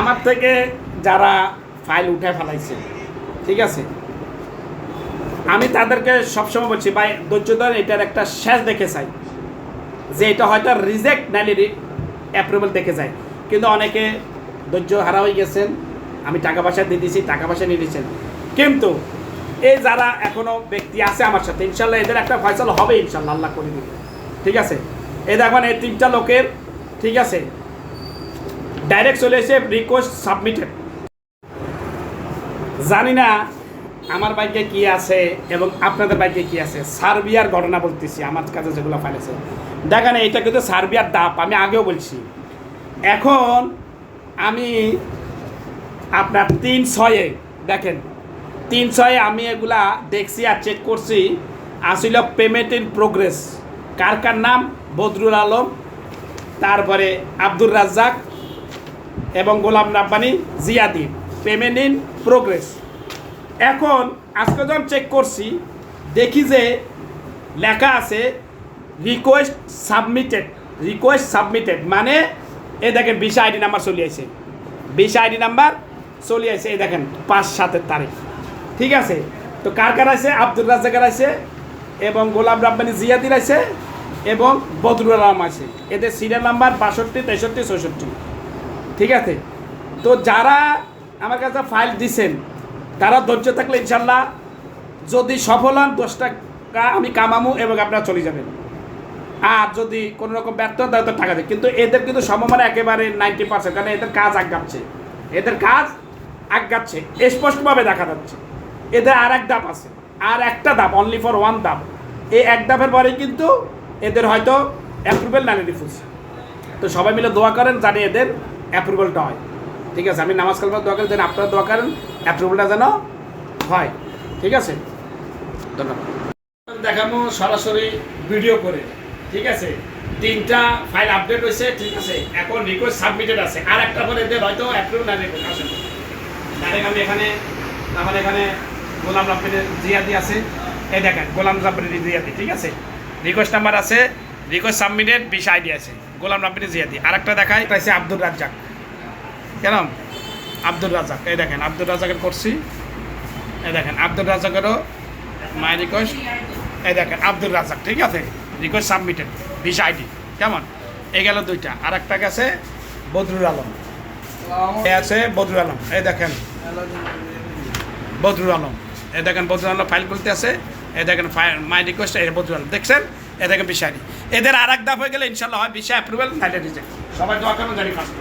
আমার থেকে যারা ফাইল উঠে ফেলাইছে, ঠিক আছে, আমি তাদেরকে সবসময় বলছি ভাই ধৈর্য ধরেন, এটার একটা শেষ দেখে চাই যে এটা হয়তো রিজেক্ট নাইলে অ্যাপ্রুভাল দেখে যায়। কিন্তু অনেকে ধৈর্য হারা হয়ে গেছেন, আমি টাকা পয়সা দিয়ে দিয়েছি, টাকা পয়সা নিয়ে দিয়েছেন। কিন্তু এই যারা এখনো ব্যক্তি আছে আমার সাথে, ইনশাল্লাহ এদের একটা ফয়সালা হবে, ইনশাল্লাহ আল্লাহ করে দিবে, ঠিক আছে। এই দেখবেন এই 3টা লোকের, ঠিক আছে, ডাইরেক্ট চলে এসে রিকোয়েস্ট সাবমিটেড। জানি না আমার বাইকে কি আছে এবং আপনাদের বাইকে কি আছে। সার্বিয়ার ঘটনা বলতেছি, আমার কাছে যেগুলো ফাইল আছে দেখেন, এটা কিন্তু সার্বিয়ার ডাব, আমি আগেও বলছি। এখন আমি আপনার 3/6 দেখেন, 3/6 আমি এগুলা দেখছি আর চেক করছি, আসলে পেমেন্ট ইন প্রোগ্রেস। কার কার নাম? বদরুল আলম, তারপরে আব্দুর রাজ্জাক এবং গোলাম রাব্বানি জিয়াদি, পেমেন্ট ইন প্রোগ্রেস। এখন আজকে যখন চেক করছি দেখি যে লেখা আছে রিকোয়েস্ট সাবমিটেড, রিকোয়েস্ট সাবমিটেড মানে এই দেখেন ভিসা আইডি নাম্বার চলে আসে, ভিসা আইডি নাম্বার চলে আসে, এই দেখেন 5/7 তারিখ, ঠিক আছে। তো কার কার আছে? আব্দুর রাজ্জাকের আছে এবং গোলাম রাব্বানি জিয়াদির আছে এবং বদরুল আলম আছে। এদের সিরিয়াল নাম্বার 62, 63, 64, ঠিক আছে। তো যারা আমার কাছে ফাইল দিছেন তারা ধৈর্য থাকলে ইনশাল্লাহ যদি সফল হন 10 টাকা আমি কামামু এবং আপনারা চলে যাবেন। আর যদি কোনো রকম ব্যর্থ হয় তাহলে টাকা দেয়। কিন্তু এদের কিন্তু সমমানে একেবারে 90%, কারণ এদের কাজ আগাচ্ছে, এদের কাজ আগাচ্ছে, স্পষ্টভাবে দেখা যাচ্ছে। এদের আর এক ধাপ আছে, আর একটা ধাপ, অনলি ফর ওয়ান ধাপ। এই এক ধাপের পরে কিন্তু এদের হয়তো অ্যাপ্রুভেল না রিফিউজ। তো সবাই মিলে দোয়া করেন জানি এদের অ্যাপ্রুভেলটা হয়, ঠিক আছে। আমি নামাজ কালামে দোয়া করেন যেন আপনারা দোয়া করেন অ্যাপ্রুভেলটা যেন হয়, ঠিক আছে। ধন্যবাদ। দেখাবো সরাসরি ভিডিও করে, ঠিক আছে। 3টা ফাইল আপডেট হয়েছে, ঠিক আছে। এখন রিকোয়েস্ট সাবমিটেড আছে, আর একটা পরে এদের হয়তো অ্যাপ্রুভ না রিকোয়েস্ট আসেন। ডাইরেক্ট আমি এখানে আমার এখানে গোলাম রাব্বানি জিয়াদি আছে, এই দেখেন গোলাম রাব্বানি জিয়াদি, ঠিক আছে। রিকোয়েস্ট নাম্বার আছে, রিকোয়েস্ট সাবমিটেড, ভিসা আইডি আছে, গোলাম রাব্বানি জিয়াদি। আর একটা দেখাই পাইছে আব্দুর রাজ্জাক, কেন আব্দুর রাজ্জাক, এই দেখেন আব্দুর রাজ্জাকের করছি, এই দেখেন আব্দুর রাজ্জাকেরও মাই রিকোয়েস্ট, এই দেখেন আব্দুর রাজ্জাক, ঠিক আছে। রিকোয়েস্ট সাবমিটেড, ভিসা আইডি, কেমন? এই গেল 2টা। আর একটা গেছে বদরুল আলম, এ আছে বদরুল আলম, এই দেখেন বদরুল আলম, এই দেখেন বদরুল আলম ফাইল করতে আছে, এই দেখেন মাই রিকোয়েস্ট, এই বদরুল আলম দেখছেন, এই দেখেন ভিসা আইডি। এদের আর এক ধাপ হয়ে গেলে ইনশাল্লাহ হয় ভিসা অ্যাপ্রুভেল, নাইলে রিজেক্ট। সবাই দোয়া করেন জানি ফার্স্ট।